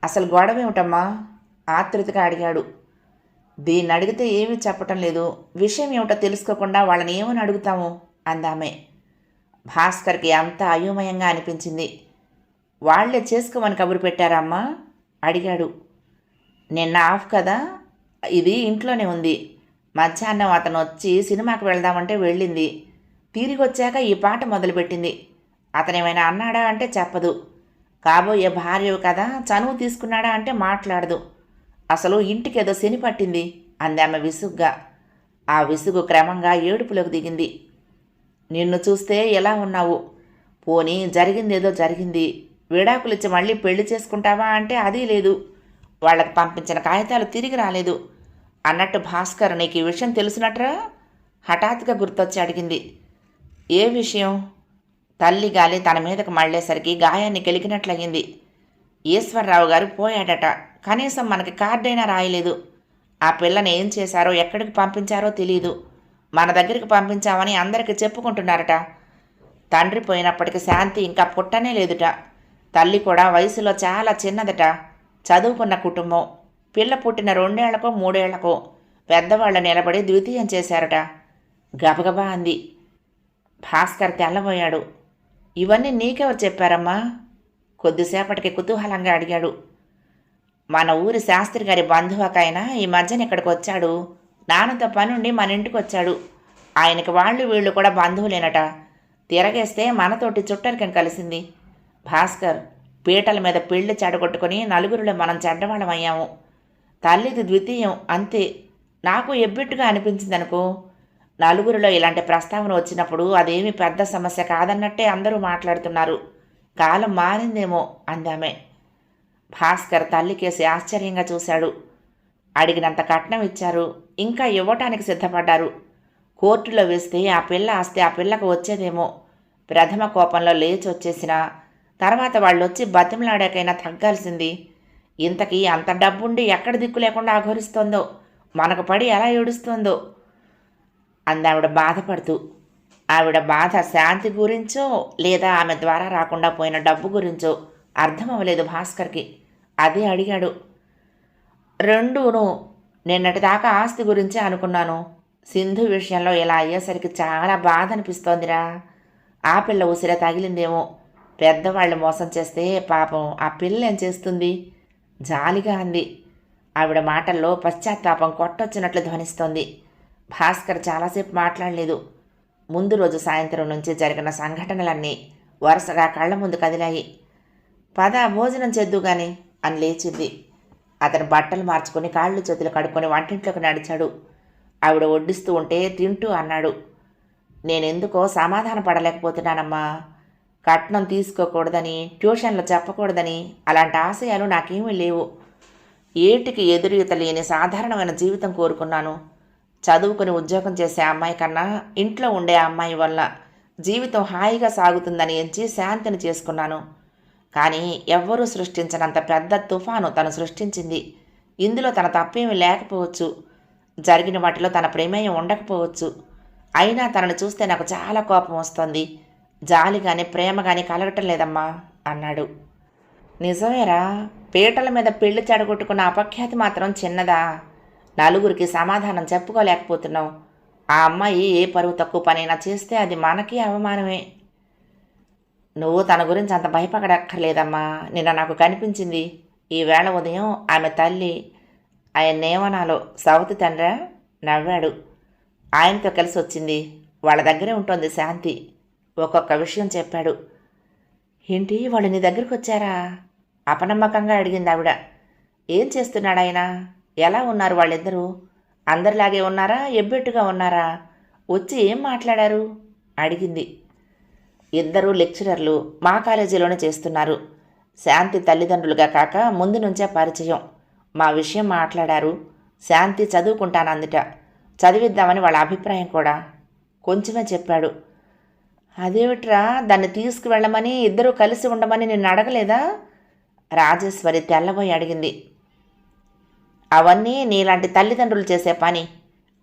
అసలు గొడవేమిటమ్మా? ఆతృతగా అడిగాడు. దీన్ని అడిగితే ఏమీ చెప్పటం లేదు. విషయం ఏమిటో తెలుసుకోకుండా వాళ్ళని ఏమని అడుగుతాము అందామే. భాస్కర్కి అంత అయోమయంగా అనిపించింది. వాళ్లే చేసుకోమని కబురు పెట్టారమ్మా అడిగాడు. నిన్న ఆఫ్ కదా, ఇది ఇంట్లోనే ఉంది. మధ్యాహ్నం అతను వచ్చి సినిమాకి వెళ్దామంటే వెళ్ళింది. తిరిగి వచ్చాక ఈ పాట మొదలుపెట్టింది. అతనేమైనా అన్నాడా అంటే చెప్పదు. కాబోయే భార్యవు కదా, చనువు తీసుకున్నాడా అంటే మాట్లాడదు. అసలు ఇంటికేదో శని పట్టింది అంది ఆమె విసుగ్గా. ఆ విసుగు క్రమంగా ఏడుపులోకి దిగింది. నిన్ను చూస్తే ఎలా ఉన్నావు? పోనీ జరిగిందేదో జరిగింది. విడాకులిచ్చి మళ్ళీ పెళ్లి చేసుకుంటావా అంటే అదీ లేదు. వాళ్ళకి పంపించిన కాగితాలు తిరిగి రాలేదు. అన్నట్టు భాస్కర్, నీకు ఈ విషయం తెలిసినట్రా? హఠాత్తుగా గుర్తొచ్చి అడిగింది. ఏ విషయం? తల్లి గాలి తన మీదకు మళ్ళేసరికి గాయాన్ని కెలికినట్లయింది. ఈశ్వర్రావు గారు పోయాడట. కనీసం మనకి కార్డైనా రాయలేదు. ఆ పిల్లని ఏం చేశారో, ఎక్కడికి పంపించారో తెలీదు. మన దగ్గరికి పంపించామని అందరికీ చెప్పుకుంటున్నారట. తండ్రి పోయినప్పటికీ శాంతి ఇంకా పుట్టనే లేదుట. తల్లి కూడా వయసులో చాలా చిన్నదట. చదువుకున్న కుటుంబం. పిల్ల పుట్టిన 2 ఏళ్లకో 3 ఏళ్లకో పెద్దవాళ్ళు నిలబడి ద్వితీయం చేశారట. గబగబా అంది. భాస్కర్ తెల్లబోయాడు. ఇవన్నీ నీకెవరు చెప్పారమ్మా? కొద్దిసేపటికి కుతూహలంగా అడిగాడు. మన ఊరి శాస్త్రి గారి బంధువకైనా ఈ మధ్యన ఇక్కడికి వచ్చాడు. నాన్నతో పనుండి మన ఇంటికి వచ్చాడు. ఆయనకి వాళ్ళు వీళ్ళు కూడా బంధువులేనట. తిరగేస్తే మనతోటి చుట్టరికం కలిసింది. భాస్కర్, పీటల మీద పెళ్లి చెడగొట్టుకుని నలుగురిలో మనం చెడ్డవాళ్ళం అయ్యాము. తల్లిది ద్వితీయం, అంతే. నాకు ఎబ్బెట్టుగా అనిపించిందనుకో. నలుగురిలో ఇలాంటి ప్రస్తావన వచ్చినప్పుడు అదేమీ పెద్ద సమస్య కాదన్నట్టే అందరూ మాట్లాడుతున్నారు. కాలం మారిందేమో అందామే. భాస్కర్ తల్లికేసి ఆశ్చర్యంగా చూశాడు. అడిగినంత కట్నం ఇచ్చారు. ఇంకా ఇవ్వటానికి సిద్ధపడ్డారు. కోర్టులో వేస్తే ఆ పిల్ల ఆస్తి ఆ పిల్లకు వచ్చేదేమో. ప్రథమ కోపంలో లేచి వచ్చేసినా తర్వాత వాళ్ళొచ్చి బతిమలాడాకైనా తగ్గాల్సింది. ఇంతకీ అంత డబ్బుండి ఎక్కడ దిక్కు లేకుండా అఘోరిస్తోందో, మనకు పడి ఎలా ఏడుస్తోందో అందావిడ బాధపడుతూ. ఆవిడ బాధ శాంతి గురించో లేదా ఆమె ద్వారా రాకుండా పోయిన డబ్బు గురించో అర్థం అవ్వలేదు భాస్కర్కి. అదే అడిగాడు. రెండూను. నిన్నటిదాకా ఆస్తి గురించే అనుకున్నాను. సింధు విషయంలో ఇలా అయ్యేసరికి చాలా బాధ అనిపిస్తోందిరా. ఆ పిల్ల ఉసిర తగిలిందేమో. పెద్దవాళ్ళు మోసం చేస్తే పాపం ఆ పిల్ల ఏం చేస్తుంది? జాలిగా అంది. ఆవిడ మాటల్లో పశ్చాత్తాపం కొట్టొచ్చినట్లు ధ్వనిస్తోంది. భాస్కర్ చాలాసేపు మాట్లాడలేదు. ముందు రోజు సాయంత్రం నుంచి జరిగిన సంఘటనలన్నీ వరుసగా కళ్ళ ముందు కదిలాయి. పద భోజనం చేద్దు గాని అని లేచింది. అతను బట్టలు మార్చుకొని కాళ్ళు చేతులు కడుక్కొని వంటింట్లోకి నడిచాడు. ఆవిడ వడ్డిస్తూ ఉంటే తింటూ అన్నాడు. నేనెందుకో సమాధాన పడలేకపోతున్నానమ్మా. కట్నం తీసుకోకూడదని, ట్యూషన్లు చెప్పకూడదని అలాంటి ఆశయాలు నాకేమీ లేవు. ఏటికి ఎదురీత లేని సాధారణమైన జీవితం కోరుకున్నాను. చదువుకుని ఉద్యోగం చేసే అమ్మాయి కన్నా ఇంట్లో ఉండే అమ్మాయి వల్ల జీవితం హాయిగా సాగుతుందని ఎంచి శాంతిని చేసుకున్నాను. కానీ ఎవ్వరూ సృష్టించినంత పెద్ద తుఫాను తను సృష్టించింది. ఇందులో తన తప్పేమీ లేకపోవచ్చు. జరిగిన వాటిలో తన ప్రమేయం ఉండకపోవచ్చు. అయినా తనను చూస్తే నాకు చాలా కోపం వస్తుంది. జాలి కానీ ప్రేమ కానీ కలగటం లేదమ్మా అన్నాడు. నిజమేరా, పీటల మీద పెళ్లి చెడగొట్టుకున్న అపఖ్యాతి మాత్రం చిన్నదా? నలుగురికి సమాధానం చెప్పుకోలేకపోతున్నావు. ఆ అమ్మాయి ఏ పరువు తక్కువ పనైనా చేస్తే అది మనకి అవమానమే. నువ్వు తన గురించి అంత భయపడక్కర్లేదమ్మా. నిన్న నాకు కనిపించింది. ఈవేళ ఉదయం ఆమె తల్లి, ఆయన్నేమనాలో సవతి తండ్రా, నవ్వాడు. ఆయనతో కలిసి వచ్చింది. వాళ్ళ దగ్గరే ఉంటుంది శాంతి. ఒక్కొక్క విషయం చెప్పాడు. ఏంటి, వాళ్ళు నీ దగ్గరికి వచ్చారా? అపనమ్మకంగా అడిగింది ఆవిడ. ఏం చేస్తున్నాడు ఆయన? ఎలా ఉన్నారు వాళ్ళిద్దరూ? అందరిలాగే ఉన్నారా? ఎబ్బెట్టుగా ఉన్నారా? వచ్చి ఏం మాట్లాడారు అడిగింది. ఇద్దరూ లెక్చరర్లు, మా కాలేజీలోనే చేస్తున్నారు. శాంతి తల్లిదండ్రులుగా కాక ముందు నుంచే పరిచయం. మా విషయం మాట్లాడారు. శాంతి చదువుకుంటానందుట. చదివిద్దామని వాళ్ళ అభిప్రాయం కూడా. కొంచెమే చెప్పాడు. అదేమిట్రా, దాన్ని తీసుకువెళ్ళమని ఇద్దరూ కలిసి ఉండమని నిన్ను అడగలేదా? రాజేశ్వరి తెల్లబోయి అడిగింది. అవన్నీ నీలాంటి తల్లిదండ్రులు చేసే పని.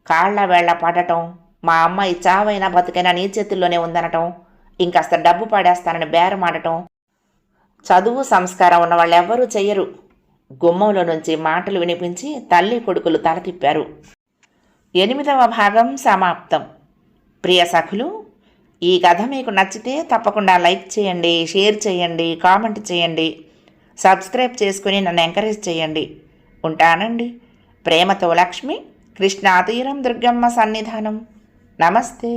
కాళ్ళ వేళ్ల పడటం, మా అమ్మాయి చావైనా బతుకైనా నీ చేతుల్లోనే ఉందనటం, ఇంకాస్త డబ్బు పాడేస్తానని బేరమాడటం. చదువు సంస్కారం ఉన్న వాళ్ళెవ్వరూ చెయ్యరు. గుమ్మంలో నుంచి మాటలు వినిపించి తల్లి కొడుకులు తల తిప్పారు. 8వ భాగం సమాప్తం. ప్రియ సఖులు, ఈ కథ మీకు నచ్చితే తప్పకుండా లైక్ చేయండి, షేర్ చేయండి, కామెంట్ చేయండి, సబ్స్క్రైబ్ చేసుకుని నన్ను ఎంకరేజ్ చేయండి. ఉంటానండి. ప్రేమతో లక్ష్మి, కృష్ణా తీరం దుర్గమ్మ సన్నిధానం. నమస్తే.